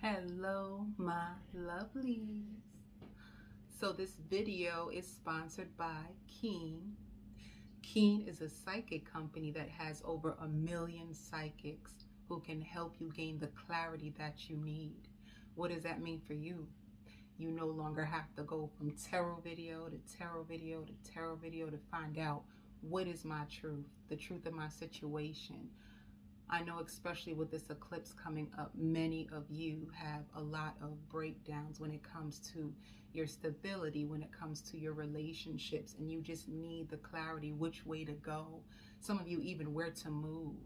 Hello, my lovelies. So this video is sponsored by Keen. Keen is a psychic company that has over 1 million psychics who can help you gain the clarity that you need. What does that mean for you? You no longer have to go from tarot video to tarot video to tarot video to find out what is my truth, the truth of my situation. I know, especially with this eclipse coming up, many of you have a lot of breakdowns when it comes to your stability, when it comes to your relationships, and you just need the clarity which way to go. Some of you even where to move.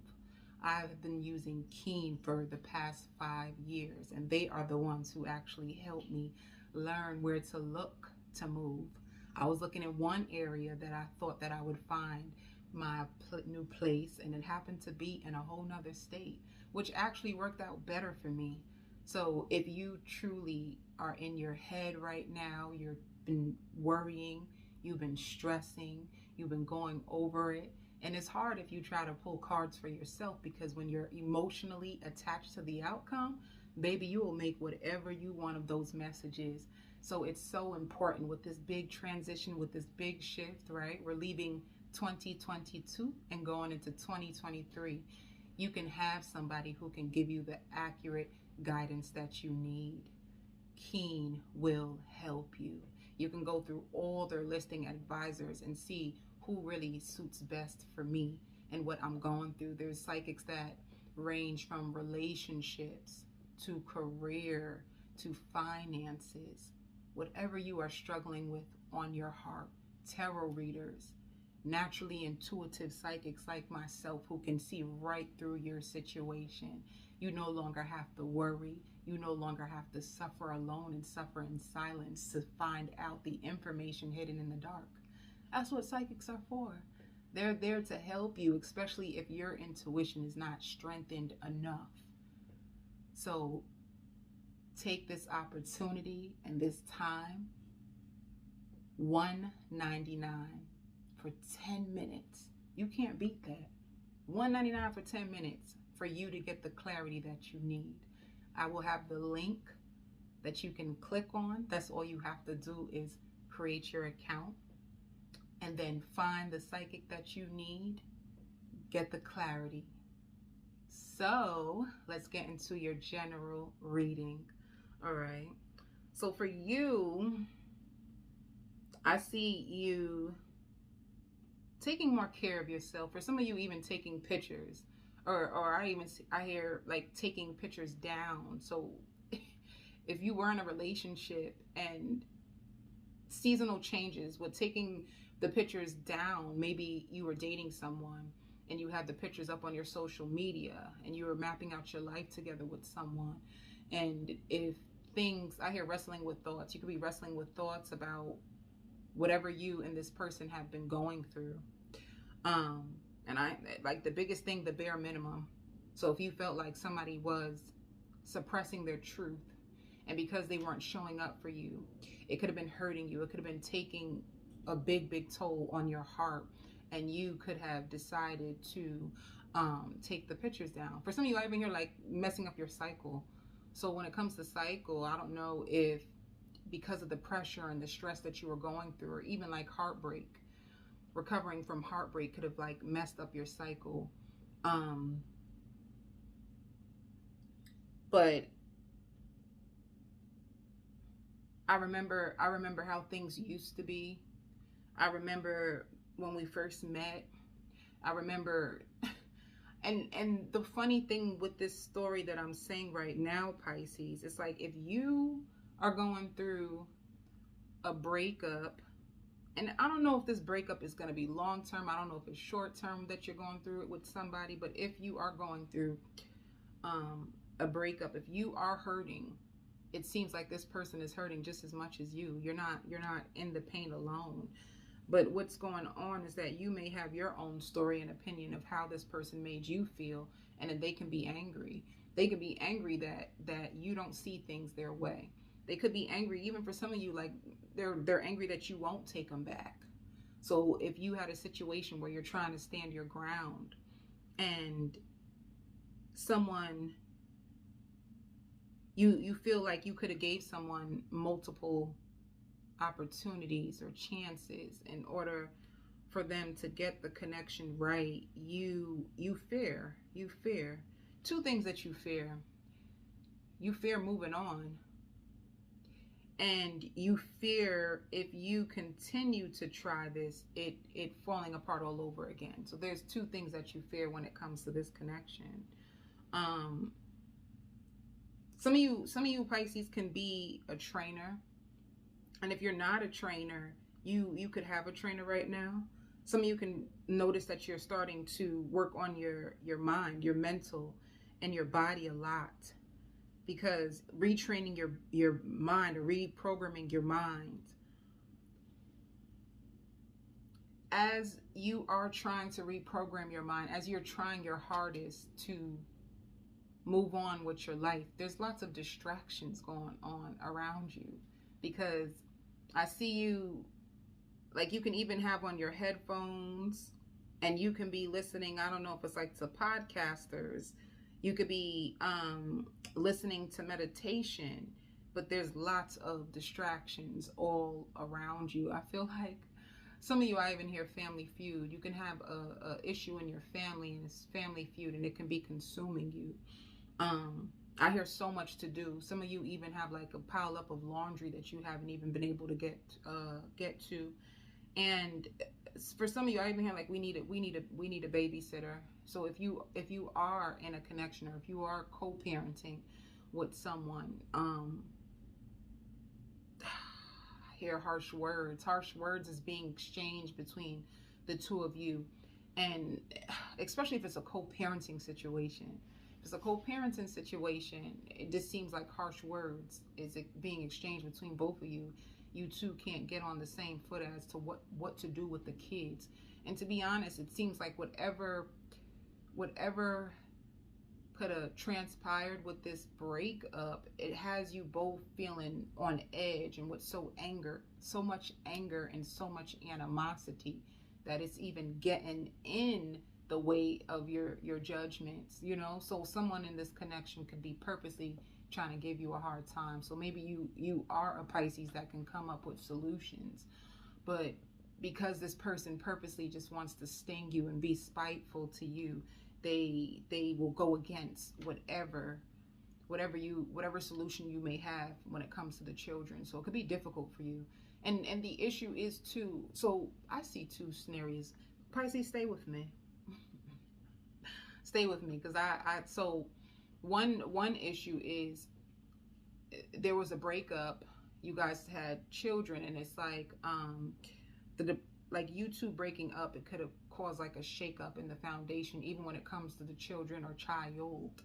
I've been using Keen for the past 5 years, and they are the ones who actually helped me learn where to look to move. I was looking in one area that I thought that I would find my new place, and it happened to be in a whole nother state, which actually worked out better for me. So if you truly are in your head right now, you've been worrying, you've been stressing, you've been going over it, and it's hard if you try to pull cards for yourself, because when you're emotionally attached to the outcome, baby, you will make whatever you want of those messages. So it's so important with this big transition, with this big shift, right? We're leaving 2022 and going into 2023. You can have somebody who can give you the accurate guidance that you need. Keen will help you. You can go through all their listing advisors and see who really suits best for me and what I'm going through. There's psychics that range from relationships to career to finances, whatever you are struggling with on your heart. Tarot readers, naturally intuitive psychics like myself who can see right through your situation. You no longer have to worry. You no longer have to suffer alone and suffer in silence to find out the information hidden in the dark. That's what psychics are for. They're there to help you, especially if your intuition is not strengthened enough. So take this opportunity and this time. $1.99 for 10 minutes. You can't beat that. $1.99 for 10 minutes for you to get the clarity that you need. I will have the link that you can click on. That's all you have to do is create your account and then find the psychic that you need, get the clarity. So let's get into your general reading. All right. So for you, I see you taking more care of yourself. For some of you, even taking pictures, or I hear like taking pictures down. So if you were in a relationship and seasonal changes with taking the pictures down, maybe you were dating someone and you had the pictures up on your social media and you were mapping out your life together with someone. And if things, I hear wrestling with thoughts. You could be wrestling with thoughts about whatever you and this person have been going through. And I like the biggest thing, the bare minimum. So if you felt like somebody was suppressing their truth, and because they weren't showing up for you, it could have been hurting you. It could have been taking a big toll on your heart, and you could have decided to take the pictures down. For some of you, I even hear like messing up your cycle. So when it comes to cycle, I don't know if because of the pressure and the stress that you were going through, or even like heartbreak, recovering from heartbreak could have like messed up your cycle. But I remember how things used to be. I remember when we first met. I remember, and the funny thing with this story that I'm saying right now, Pisces, it's like if you are going through a breakup, and I don't know if this breakup is going to be long term. I don't know if it's short term that you're going through it with somebody, but if you are going through a breakup, if you are hurting, it seems like this person is hurting just as much as you. You're not in the pain alone. But what's going on is that you may have your own story and opinion of how this person made you feel, and then they can be angry. They can be angry that you don't see things their way. They could be angry, even for some of you, like they're angry that you won't take them back. So if you had a situation where you're trying to stand your ground and someone you feel like you could have gave someone multiple opportunities or chances in order for them to get the connection right. You fear. Two things that you fear. You fear moving on, and you fear if you continue to try this, it falling apart all over again. So there's two things that you fear when it comes to this connection. Some of you Pisces can be a trainer, and if you're not a trainer, you could have a trainer right now. Some of you can notice that you're starting to work on your mind, your mental, and your body a lot, because retraining your mind or reprogramming your mind, as you are trying to reprogram your mind, as you're trying your hardest to move on with your life, there's lots of distractions going on around you, because I see you, like, you can even have on your headphones and you can be listening, I don't know if it's like to podcasters, you could be listening to meditation, but there's lots of distractions all around you. I feel like some of you, I even hear family feud. You can have a issue in your family, and it's family feud, and it can be consuming you. I hear so much to do. Some of you even have like a pile up of laundry that you haven't even been able to get to. And for some of you, I even hear like we need a babysitter. So if you are in a connection, or if you are co-parenting with someone, I hear harsh words. Harsh words is being exchanged between the two of you, and especially if it's a co-parenting situation. If it's a co-parenting situation, it just seems like harsh words is being exchanged between both of you. You two can't get on the same foot as to what to do with the kids. And to be honest, it seems like whatever could have transpired with this breakup, it has you both feeling on edge, and with so much anger and so much animosity that it's even getting in the way of your judgments, you know. So someone in this connection could be purposely trying to give you a hard time. So maybe you are a Pisces that can come up with solutions, but because this person purposely just wants to sting you and be spiteful to you, they will go against whatever solution you may have when it comes to the children. So it could be difficult for you. And the issue is too, so I see two scenarios. Pisces, stay with me. Stay with me, because so one issue is there was a breakup, you guys had children, and it's like like you two breaking up, it could have caused like a shakeup in the foundation, even when it comes to the children or child.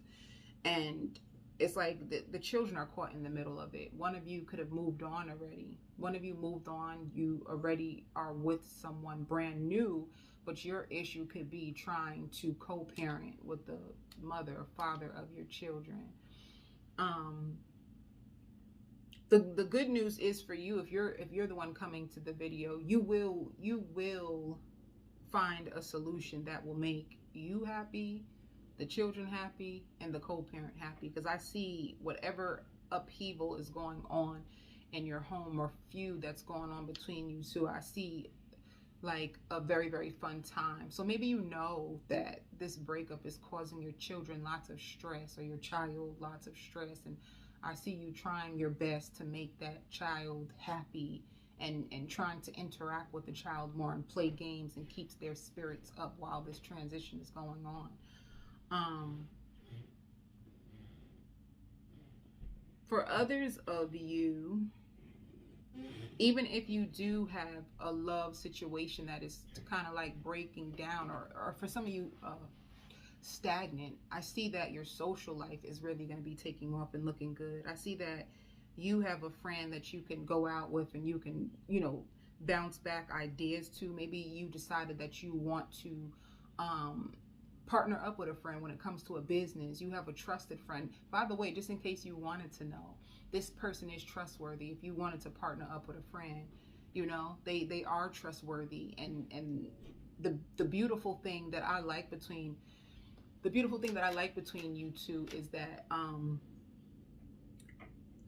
And it's like the children are caught in the middle of it. One of you could have moved on already. One of you moved on, you already are with someone brand new, but your issue could be trying to co-parent with the mother or father of your children. The good news is for you, if you're the one coming to the video, you will find a solution that will make you happy, the children happy, and the co-parent happy. Because I see whatever upheaval is going on in your home, or feud that's going on between you two, I see like a very, very fun time. So maybe you know that this breakup is causing your children lots of stress, or your child lots of stress, and I see you trying your best to make that child happy, and trying to interact with the child more and play games and keeps their spirits up while this transition is going on. For others of you, even if you do have a love situation that is kind of like breaking down, or for some of you stagnant, I see that your social life is really going to be taking off and looking good. I see that you have a friend that you can go out with, and you can, you know, bounce back ideas to. Maybe you decided that you want to partner up with a friend when it comes to a business. You have a trusted friend. By the way, just in case you wanted to know, this person is trustworthy. If you wanted to partner up with a friend, you know, they are trustworthy. And the beautiful thing that I like between you two is that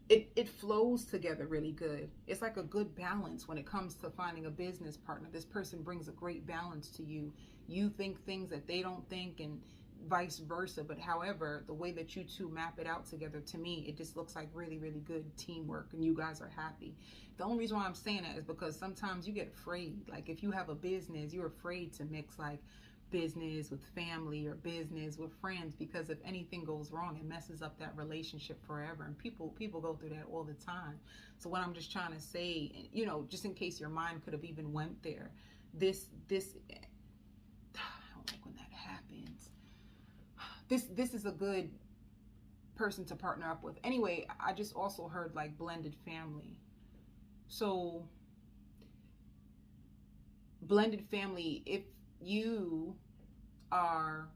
it flows together really good. It's like a good balance when it comes to finding a business partner. This person brings a great balance to you. You think things that they don't think, and vice versa. But however, the way that you two map it out together, to me, it just looks like really, really good teamwork, and you guys are happy. The only reason why I'm saying that is because sometimes you get afraid. Like if you have a business, you're afraid to mix like business with family or business with friends, because if anything goes wrong, it messes up that relationship forever. And people go through that all the time. So what I'm just trying to say, you know, just in case your mind could have even went there, this I don't like when that happens. This is a good person to partner up with. Anyway, I just also heard like blended family. So blended family, if you are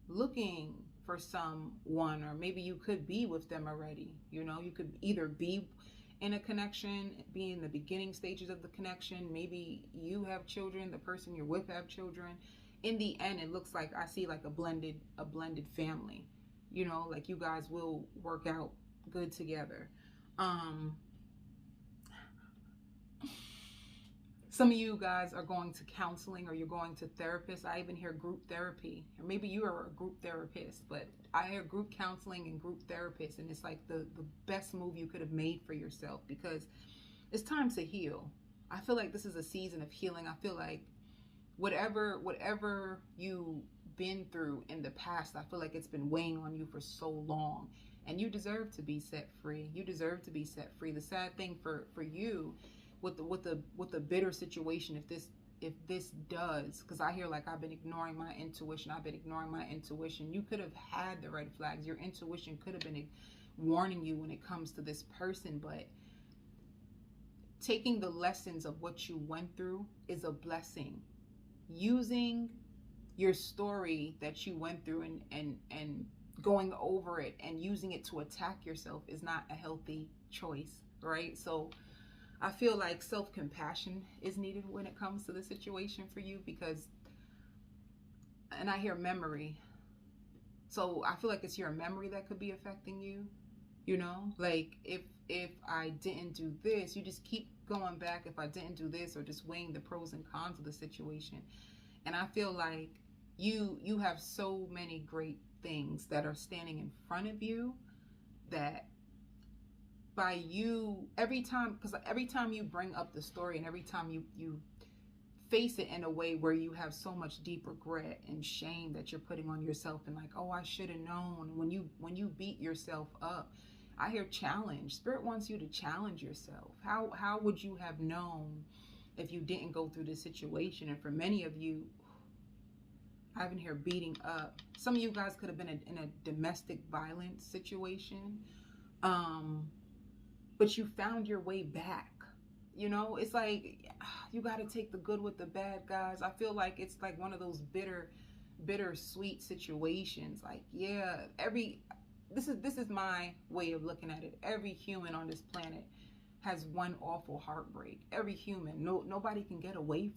looking for someone, or maybe you could be with them already, you know, you could either be in a connection, be in the beginning stages of the connection, maybe you have children, the person you're with have children. In the end, it looks like I see like a blended family, you know, like you guys will work out good together. Some of you guys are going to counseling, or you're going to therapists. I even hear group therapy, or maybe you are a group therapist, but I hear group counseling and group therapists, and it's like the best move you could have made for yourself, because it's time to heal. I feel like this is a season of healing. I feel like whatever you've been through in the past, I feel like it's been weighing on you for so long, and you deserve to be set free. You deserve to be set free. The sad thing for you with the bitter situation, if this does, because I hear like I've been ignoring my intuition, you could have had the red flags. Your intuition could have been warning you when it comes to this person, but taking the lessons of what you went through is a blessing. Using your story that you went through and going over it and using it to attack yourself is not a healthy choice, right? So I feel like self-compassion is needed when it comes to the situation for you, because, and I hear memory. So I feel like it's your memory that could be affecting you, you know? Like if I didn't do this, you just keep going back, if I didn't do this, or just weighing the pros and cons of the situation. And I feel like you have so many great things that are standing in front of you, that by you, every time you bring up the story, and every time you face it in a way where you have so much deep regret and shame that you're putting on yourself, and like, oh, I should have known. When you beat yourself up, I hear challenge. Spirit wants you to challenge yourself. How would you have known if you didn't go through this situation? And for many of you, I even hear beating up. Some of you guys could have been in a domestic violence situation, but you found your way back. You know, it's like you got to take the good with the bad, guys. I feel like it's like one of those bittersweet situations. Like, yeah, this is my way of looking at it. Every human on this planet has one awful heartbreak. Every human. Nobody can get away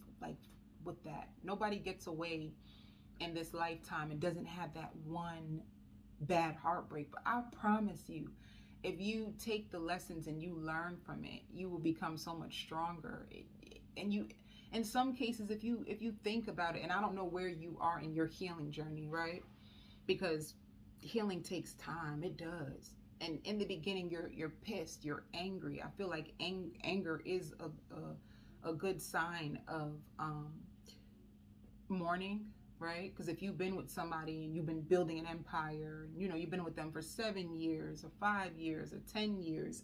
with that. Nobody gets away in this lifetime and doesn't have that one bad heartbreak. But I promise you, if you take the lessons and you learn from it, you will become so much stronger. And you, in some cases, if you think about it, and I don't know where you are in your healing journey, right? Because healing takes time. It does. And in the beginning, you're pissed, you're angry. I feel like anger is a good sign of mourning, right? Because if you've been with somebody and you've been building an empire, you know, you've been with them for 7 years or 5 years or 10 years,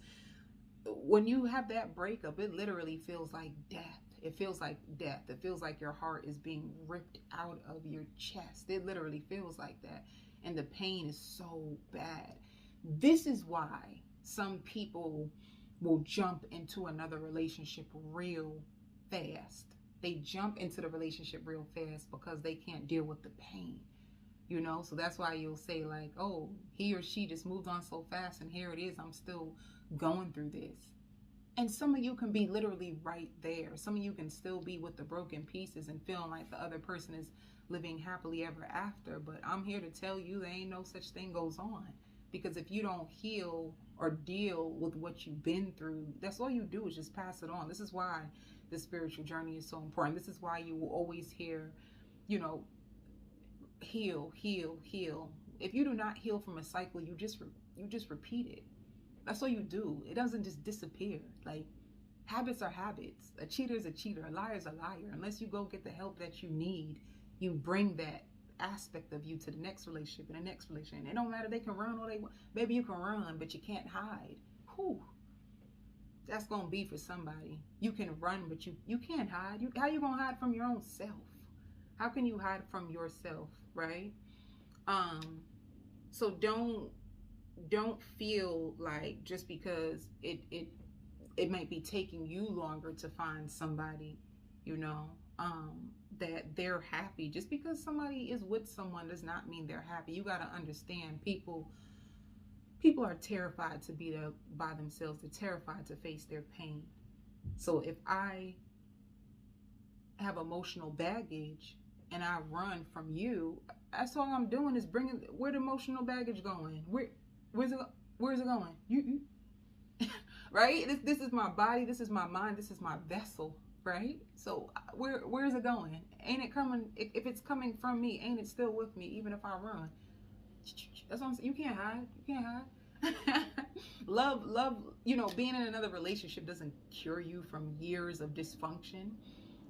when you have that breakup, it literally feels like death. It feels like death. It feels like your heart is being ripped out of your chest. It literally feels like that. And the pain is so bad. This is why some people will jump into another relationship real fast. They jump into the relationship real fast because they can't deal with the pain, you know? So that's why you'll say like, oh, he or she just moved on so fast, and here it is, I'm still going through this. And some of you can be literally right there. Some of you can still be with the broken pieces and feeling like the other person is living happily ever after. But I'm here to tell you there ain't no such thing goes on. Because if you don't heal or deal with what you've been through. That's all you do, is just pass it on. This is why the spiritual journey is so important. This is why you will always hear, you know, heal, heal, heal. If you do not heal from a cycle, you just repeat it. That's all you do. It doesn't just disappear. Like, habits are habits. A cheater is a cheater. A liar is a liar. Unless you go get the help that you need, you bring that aspect of you to the next relationship and the next relationship. And it don't matter, they can run all they want. Maybe you can run, but you can't hide. Whew. That's gonna be for somebody. You can run, but you can't hide. How you gonna hide from your own self? How can you hide from yourself, right? So don't feel like just because it might be taking you longer to find somebody, you know, that they're happy. Just because somebody is with someone does not mean they're happy. You got to understand, people are terrified to be there by themselves. They're terrified to face their pain. So if I have emotional baggage and I run from you, that's all I'm doing is bringing, where the emotional baggage going? Where's it going? You right? This is my body, this is my mind, this is my vessel, right? So where is it going? Ain't it coming? If it's coming from me, ain't it still with me even if I run? That's what I'm saying. You can't hide. You can't hide. love, you know, being in another relationship doesn't cure you from years of dysfunction.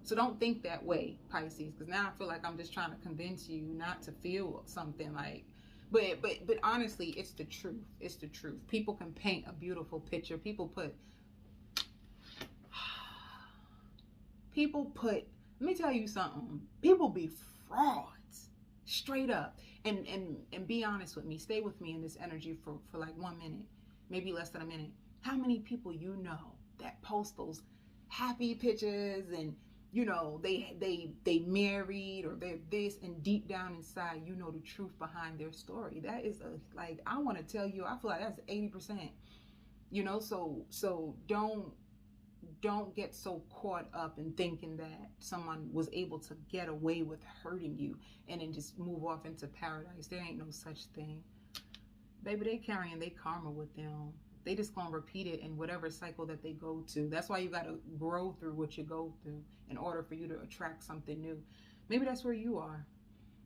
So don't think that way, Pisces, because now I feel like I'm just trying to convince you not to feel something like, but honestly, it's the truth. It's the truth. People can paint a beautiful picture. People put, let me tell you something. People be frauds, straight up. And be honest with me. Stay with me in this energy for like 1 minute, maybe less than a minute. How many people you know that post those happy pictures and, you know, they married or they're this, and deep down inside, you know the truth behind their story. That is like, I want to tell you, I feel like that's 80%, you know, so don't get so caught up in thinking that someone was able to get away with hurting you and then just move off into paradise. There ain't no such thing. Baby, they carrying their karma with them. They just gonna repeat it in whatever cycle that they go to. That's why you gotta grow through what you go through in order for you to attract something new. Maybe that's where you are.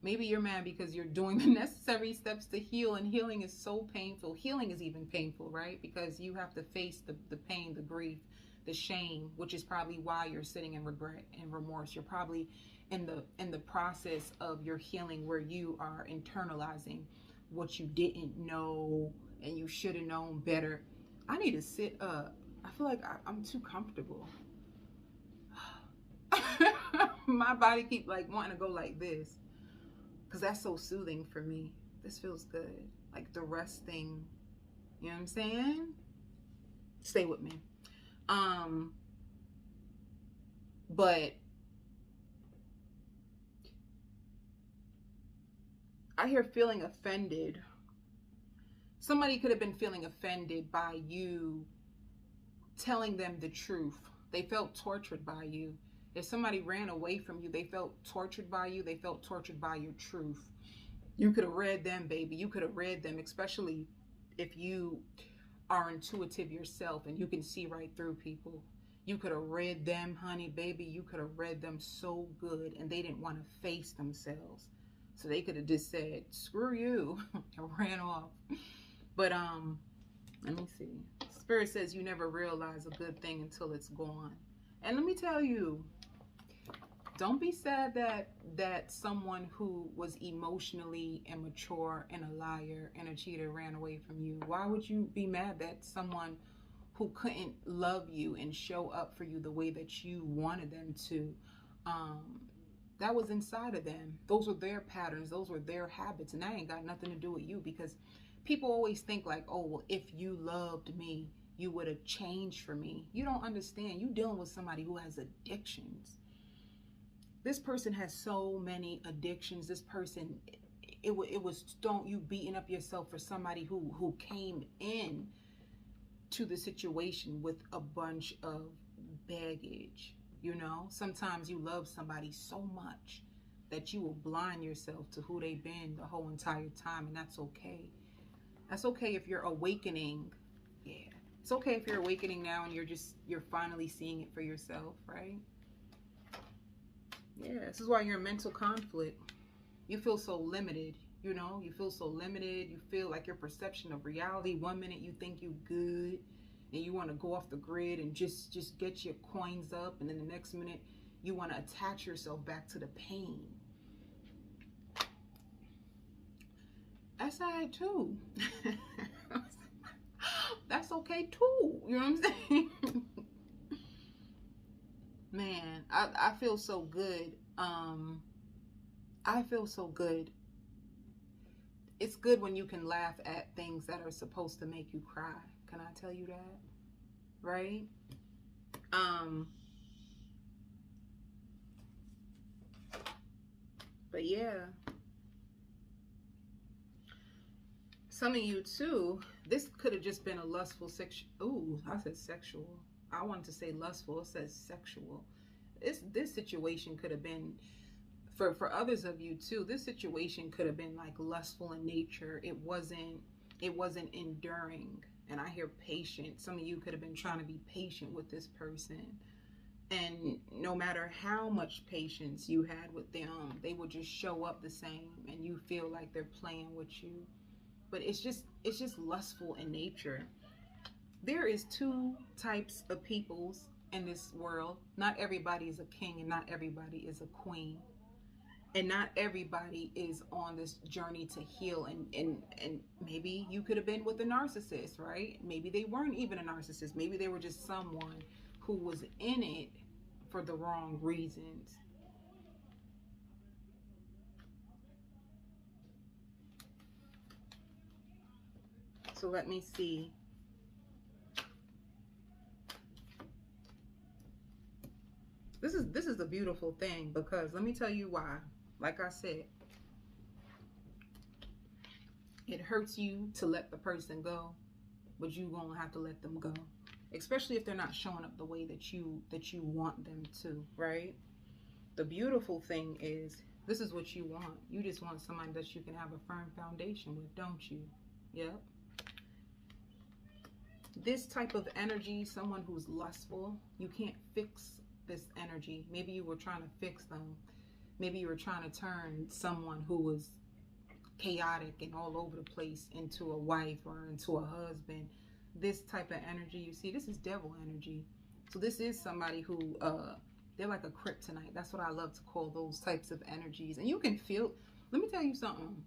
Maybe you're mad because you're doing the necessary steps to heal, and healing is so painful. Healing is even painful, right? Because you have to face the pain, the grief, the shame, which is probably why you're sitting in regret and remorse. You're probably in the process of your healing where you are internalizing what you didn't know and you should have known better. I need to sit up. I feel like I'm too comfortable. My body keep like wanting to go like this because that's so soothing for me. This feels good. Like the resting, you know what I'm saying? Stay with me. But I hear feeling offended. Somebody could have been feeling offended by you telling them the truth. They felt tortured by you. If somebody ran away from you, they felt tortured by you. They felt tortured by your truth. You could have read them, baby. You could have read them, especially if you are intuitive yourself and you can see right through people. You could have read them, honey, baby. You could have read them so good, and they didn't want to face themselves. So they could have just said, screw you, and ran off. But let me see. Spirit says you never realize a good thing until it's gone. And let me tell you, don't be sad that someone who was emotionally immature and a liar and a cheater ran away from you. Why would you be mad that someone who couldn't love you and show up for you the way that you wanted them to, that was inside of them? Those were their patterns. Those were their habits. And that ain't got nothing to do with you, because people always think like, oh, well, if you loved me, you would have changed for me. You don't understand. You dealing with somebody who has addictions. This person has so many addictions. This person, it was don't you beating up yourself for somebody who came in to the situation with a bunch of baggage. You know, sometimes you love somebody so much that you will blind yourself to who they've been the whole entire time, and that's okay. That's okay if you're awakening Yeah. It's okay if you're awakening now and you're finally seeing it for yourself, right? Yeah, this is why you're in mental conflict. You feel so limited, you know? You feel so limited. You feel like your perception of reality. One minute you think you good and you want to go off the grid and just get your coins up, and then the next minute you want to attach yourself back to the pain. That's all right too. That's okay too. You know what I'm saying? Man, I feel so good. I feel so good. It's good when you can laugh at things that are supposed to make you cry. Can I tell you that? Right? But yeah. Some of you too, this could have just been a lustful ooh, I said sexual. I wanted to say lustful. It says sexual. This situation could have been, for others of you too, this situation could have been like lustful in nature. It wasn't enduring. And I hear patient. Some of you could have been trying to be patient with this person. And no matter how much patience you had with them, they would just show up the same, and you feel like they're playing with you. But it's just lustful in nature. There is two types of peoples in this world. Not everybody is a king and not everybody is a queen. And not everybody is on this journey to heal. And maybe you could have been with a narcissist, right? Maybe they weren't even a narcissist. Maybe they were just someone who was in it for the wrong reasons. So let me see. This is a beautiful thing, because let me tell you why. Like I said, it hurts you to let the person go, but you gonna have to let them go, especially if they're not showing up the way that you want them to, right? The beautiful thing is, this is what you want. You just want somebody that you can have a firm foundation with, don't you? Yep. This type of energy, someone who's lustful, you can't fix this energy. Maybe you were trying to fix them. Maybe you were trying to turn someone who was chaotic and all over the place into a wife or into a husband. This type of energy, you see, this is devil energy. So this is somebody who, they're like a kryptonite. That's what I love to call those types of energies. And you can feel, let me tell you something.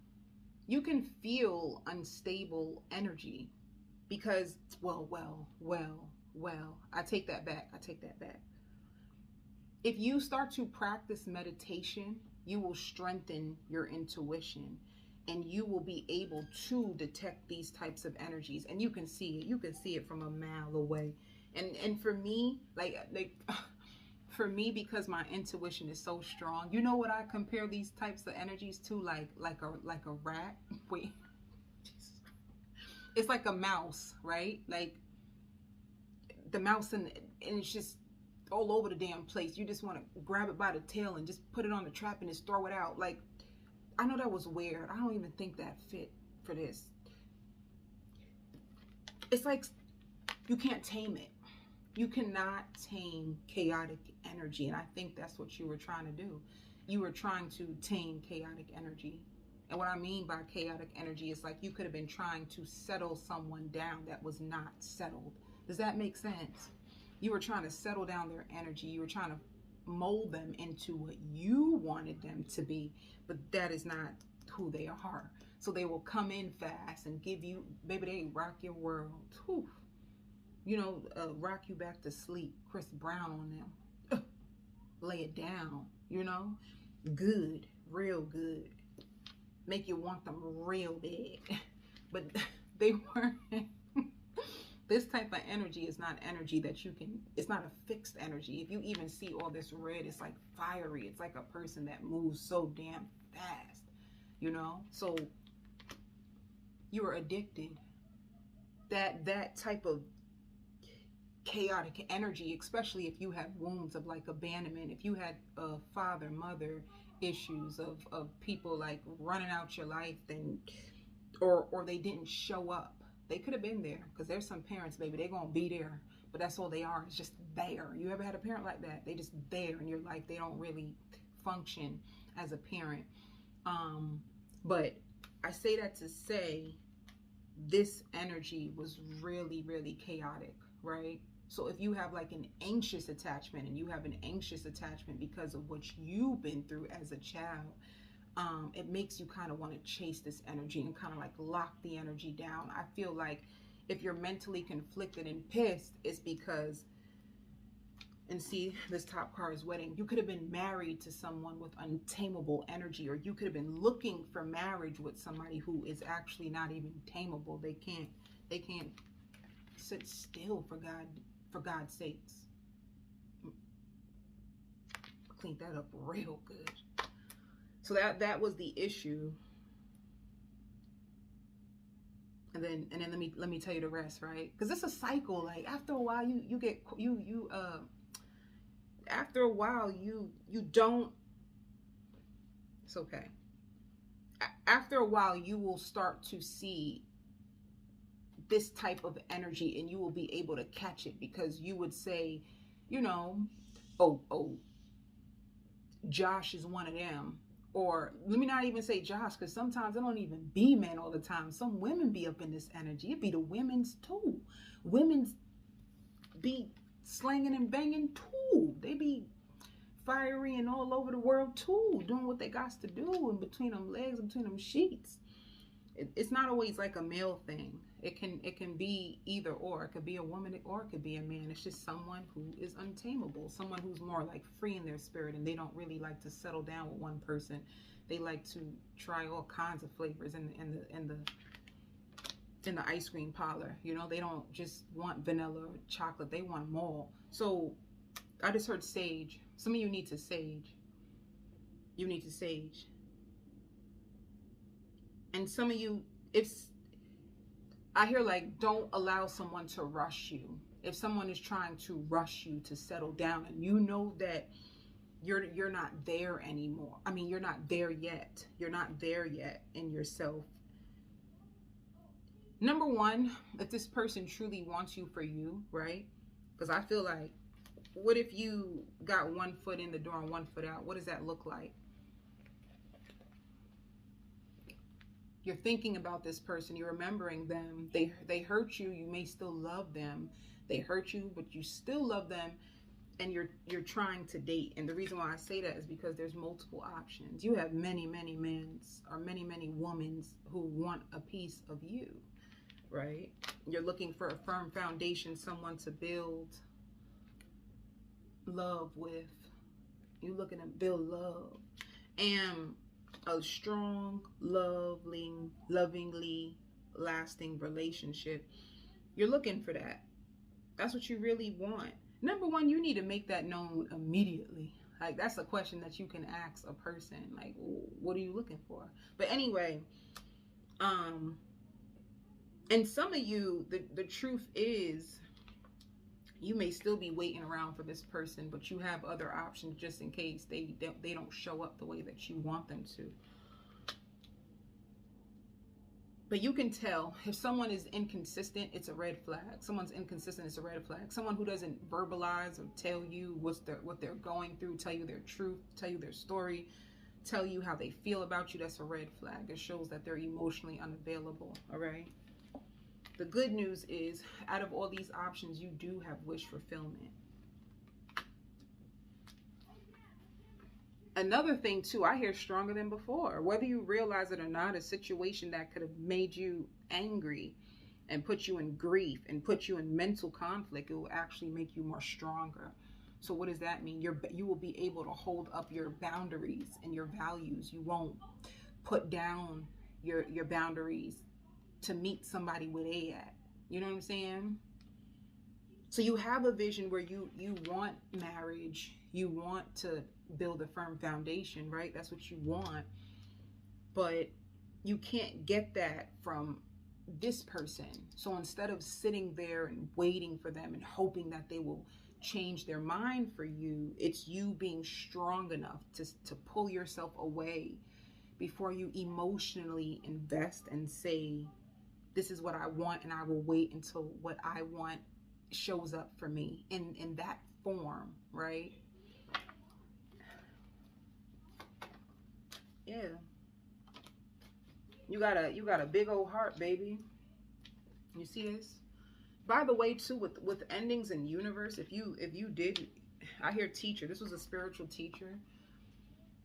You can feel unstable energy because, well, I take that back. If you start to practice meditation, you will strengthen your intuition, and you will be able to detect these types of energies, and you can see it. You can see it from a mile away. And for me, like for me, because my intuition is so strong, you know what I compare these types of energies to? Like a rat. Wait. It's like a mouse, right? Like the mouse, and it's just all over the damn place. You just want to grab it by the tail and just put it on the trap and just throw it out. Like, I know that was weird. I don't even think that fit for this. It's like you can't tame it. You cannot tame chaotic energy. And I think that's what you were trying to do. You were trying to tame chaotic energy. And what I mean by chaotic energy is like you could have been trying to settle someone down that was not settled. Does that make sense? You were trying to settle down their energy. You were trying to mold them into what you wanted them to be, but that is not who they are. So they will come in fast and give you, baby, they rock your world. Whew. You know, rock you back to sleep. Chris Brown on them. Lay it down, you know? Good, real good. Make you want them real bad. But they weren't. This type of energy is not energy that you can, it's not a fixed energy. If you even see all this red, it's like fiery. It's like a person that moves so damn fast, you know? So you are addicted. That type of chaotic energy, especially if you have wounds of like abandonment, if you had father, mother issues of people like running out your life, then or they didn't show up. They could have been there, because there's some parents, baby, they're going to be there, but that's all they are. It's just there. You ever had a parent like that? They just there in your life. They don't really function as a parent. But I say that to say this energy was really, really chaotic, right? So if you have like an anxious attachment, and you have an anxious attachment because of what you've been through as a child, it makes you kind of want to chase this energy and kind of like lock the energy down. I feel like if you're mentally conflicted and pissed, it's because, and see, this top card is wedding. You could have been married to someone with untamable energy, or you could have been looking for marriage with somebody who is actually not even tameable. They can't sit still, for God's sakes. Clean that up real good. So that was the issue. And then let me tell you the rest, right? Because it's a cycle. Like after a while, after a while you don't. It's okay. After a while, you will start to see this type of energy, and you will be able to catch it, because you would say, you know, oh, Josh is one of them. Or let me not even say Josh, because sometimes it don't even be men all the time. Some women be up in this energy. It be the women's too. Women's be slanging and banging too. They be fiery and all over the world too, doing what they got to do in between them legs, in between them sheets. It's not always like a male thing. It can be either or. It could be a woman or it could be a man. It's just someone who is untamable, someone who's more like free in their spirit, and they don't really like to settle down with one person. They like to try all kinds of flavors in the ice cream parlor. You know, they don't just want vanilla or chocolate. They want them all. So I just heard sage. Some of you need to sage. You need to sage. And some of you, I hear like, don't allow someone to rush you. If someone is trying to rush you to settle down, and you know that you're not there anymore. I mean, you're not there yet. You're not there yet in yourself. Number one, if this person truly wants you for you, right? Because I feel like, what if you got one foot in the door and one foot out? What does that look like? You're thinking about this person. You're remembering them. They hurt you. You may still love them. They hurt you, but you still love them. And you're trying to date. And the reason why I say that is because there's multiple options. You have many, many men's or many, many women's who want a piece of you, right? You're looking for a firm foundation, someone to build love with. You're looking to build love. And a strong, lovingly lasting relationship. You're looking for that. That's what you really want. Number one, you need to make that known immediately. Like, that's a question that you can ask a person. Like, what are you looking for? But anyway, and some of you, the truth is, you may still be waiting around for this person, but you have other options just in case they don't show up the way that you want them to. But you can tell if someone is inconsistent, it's a red flag. Someone's inconsistent, it's a red flag. Someone who doesn't verbalize or tell you what they're going through, tell you their truth, tell you their story, tell you how they feel about you, that's a red flag. It shows that they're emotionally unavailable, all right? The good news is, out of all these options, you do have wish fulfillment. Another thing too, I hear stronger than before. Whether you realize it or not, a situation that could have made you angry and put you in grief and put you in mental conflict, it will actually make you more stronger. So what does that mean? You will be able to hold up your boundaries and your values. You won't put down your boundaries to meet somebody where they at. You know what I'm saying? So you have a vision where you want marriage, you want to build a firm foundation, right? That's what you want. But you can't get that from this person. So instead of sitting there and waiting for them and hoping that they will change their mind for you, it's you being strong enough to pull yourself away before you emotionally invest and say, this is what I want, and I will wait until what I want shows up for me in that form, right? Yeah. You got a big old heart, baby. You see this? By the way, too, with endings in universe, if you did, I hear teacher. This was a spiritual teacher.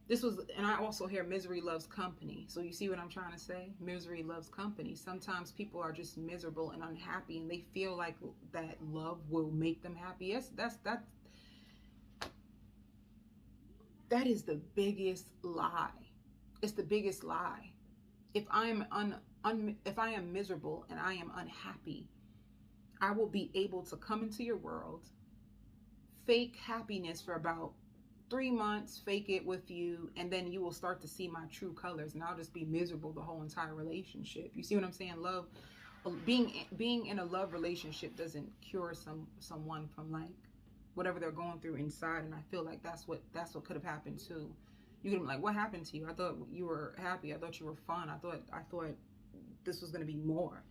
This was, and I also hear misery loves company. So you see what I'm trying to say? Misery loves company. Sometimes people are just miserable and unhappy, and they feel like that love will make them happy. Yes, that is the biggest lie. It's the biggest lie. If I am miserable and I am unhappy, I will be able to come into your world, fake happiness for about 3 months, fake it with you, and then you will start to see my true colors, and I'll just be miserable the whole entire relationship. You see what I'm saying? Love, being in a love relationship doesn't cure someone from like whatever they're going through inside, and I feel like that's what could have happened too. You could be like, what happened to you? I thought you were happy. I thought you were fun. I thought this was going to be more.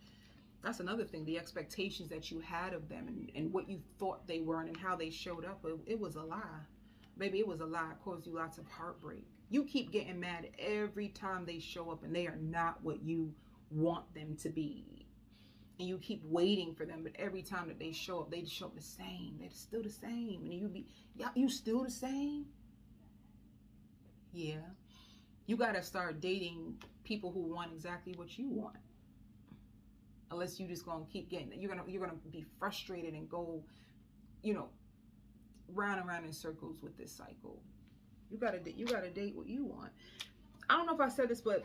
That's another thing, the expectations that you had of them, and what you thought they were, and how they showed up. It was a lie. Baby, it was a lie. It caused you lots of heartbreak. You keep getting mad every time they show up and they are not what you want them to be. And you keep waiting for them, but every time that they show up the same. They're still the same. And you be, yeah, you still the same? Yeah. You got to start dating people who want exactly what you want. Unless you just going to keep getting, you're going to be frustrated and go, round and round in circles with this cycle. You gotta date what you want. I don't know if I said this, but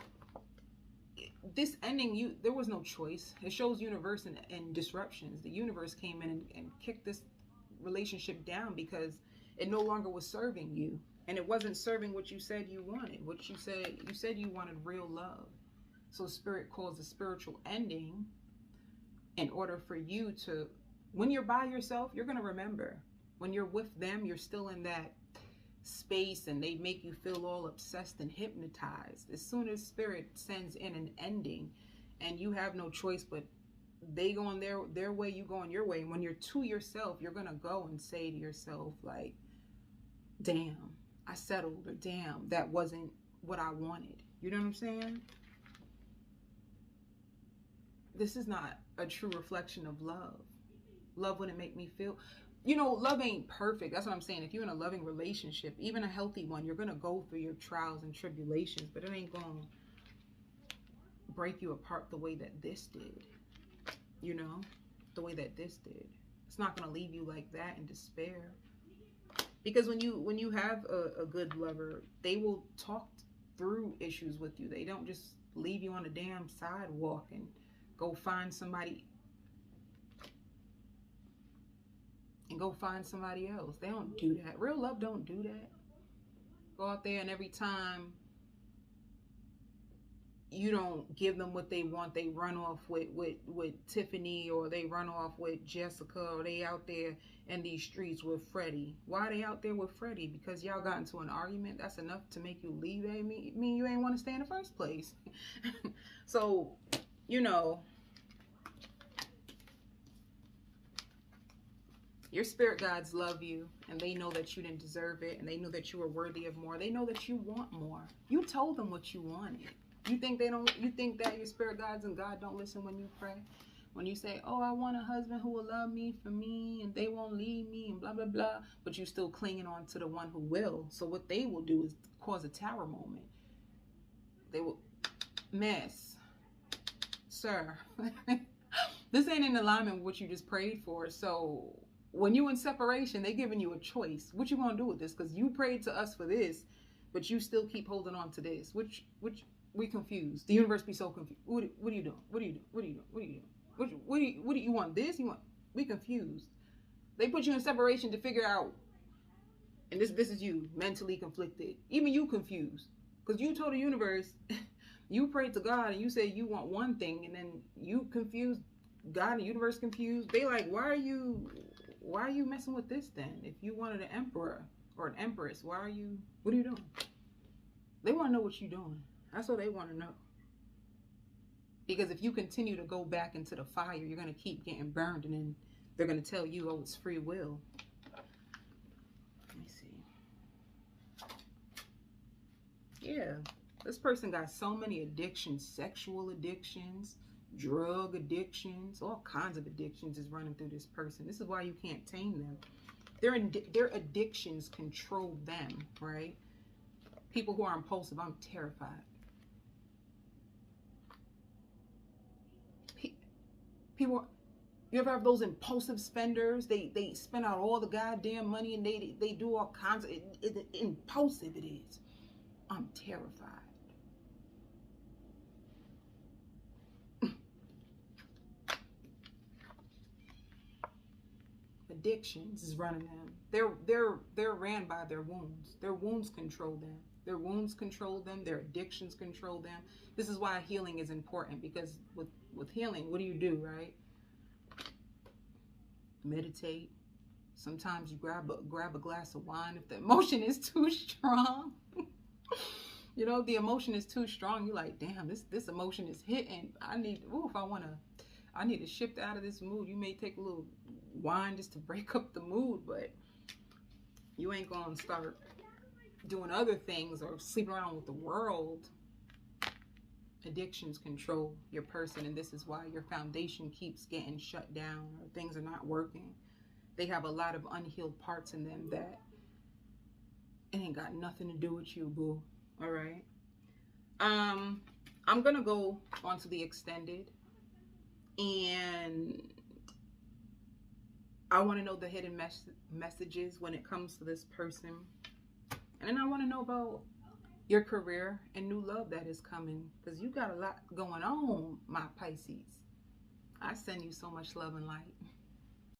this ending, there was no choice. It shows universe and disruptions. The universe came in and kicked this relationship down because it no longer was serving you, and it wasn't serving what you said you wanted. What you said you wanted real love. So spirit calls a spiritual ending in order for you to, when you're by yourself, you're gonna remember. When you're with them, you're still in that space and they make you feel all obsessed and hypnotized. As soon as spirit sends in an ending and you have no choice, but they go on their way, you go on your way. And when you're to yourself, you're going to go and say to yourself, like, damn, I settled, or damn, that wasn't what I wanted. You know what I'm saying? This is not a true reflection of love. Love wouldn't make me feel... love ain't perfect. That's what I'm saying. If you're in a loving relationship, even a healthy one, you're going to go through your trials and tribulations, but it ain't going to break you apart the way that this did. The way that this did. It's not going to leave you like that in despair. Because when you have a good lover, they will talk through issues with you. They don't just leave you on a damn sidewalk and go find somebody else. They don't do that. Real love don't do that. Go out there, and every time you don't give them what they want, they run off with Tiffany, or they run off with Jessica, or they out there in these streets with Freddie. Why are they out there with Freddie? Because y'all got into an argument. That's enough to make you leave. I mean you ain't want to stay in the first place. So, your spirit guides love you, and they know that you didn't deserve it, and they know that you are worthy of more. They know that you want more. You told them what you wanted. You think that your spirit guides and God don't listen when you pray? When you say, oh, I want a husband who will love me for me, and they won't leave me, and blah, blah, blah, but you still clinging on to the one who will. So what they will do is cause a tower moment. They will, miss, sir, this ain't in alignment with what you just prayed for. So when you in separation, they giving you a choice. What you gonna do with this? Because you prayed to us for this, but you still keep holding on to this. Which we confused. The universe be so confused. What are you doing? What are you doing? What are you doing? What are you doing? What do you want? This? You want? We confused. They put you in separation to figure out. And this is you mentally conflicted. Even you confused, because you told the universe, you prayed to God and you said you want one thing, and then you confused God and the universe confused. They like, why are you messing with this then? If you wanted an emperor or an empress, what are you doing? They want to know what you're doing. That's what they want to know. Because if you continue to go back into the fire, you're going to keep getting burned, and then they're going to tell you, oh, it's free will. Let me see. Yeah, this person got so many addictions, sexual addictions, drug addictions, all kinds of addictions is running through this person. This is why you can't tame them. Their addictions control them, right? People who are impulsive, I'm terrified. People, you ever have those impulsive spenders? They spend out all the goddamn money, and they do all kinds of impulsive it is. I'm terrified. Addictions is running them. They're ran by their wounds. Their wounds control them. Their wounds control them. Their addictions control them. This is why healing is important, because with healing, what do, right? Meditate. Sometimes you grab a glass of wine if the emotion is too strong. You know, the emotion is too strong. You're like, damn, this emotion is hitting. I need to shift out of this mood. You may take a little wine just to break up the mood, but you ain't gonna start doing other things or sleeping around with the world. Addictions control your person, and this is why your foundation keeps getting shut down or things are not working. They have a lot of unhealed parts in them that it ain't got nothing to do with you, boo. All right. I'm gonna go on to the extended, and I want to know the hidden messages when it comes to this person. And then I want to know about your career and new love that is coming, because you got a lot going on, my Pisces. I send you so much love and light.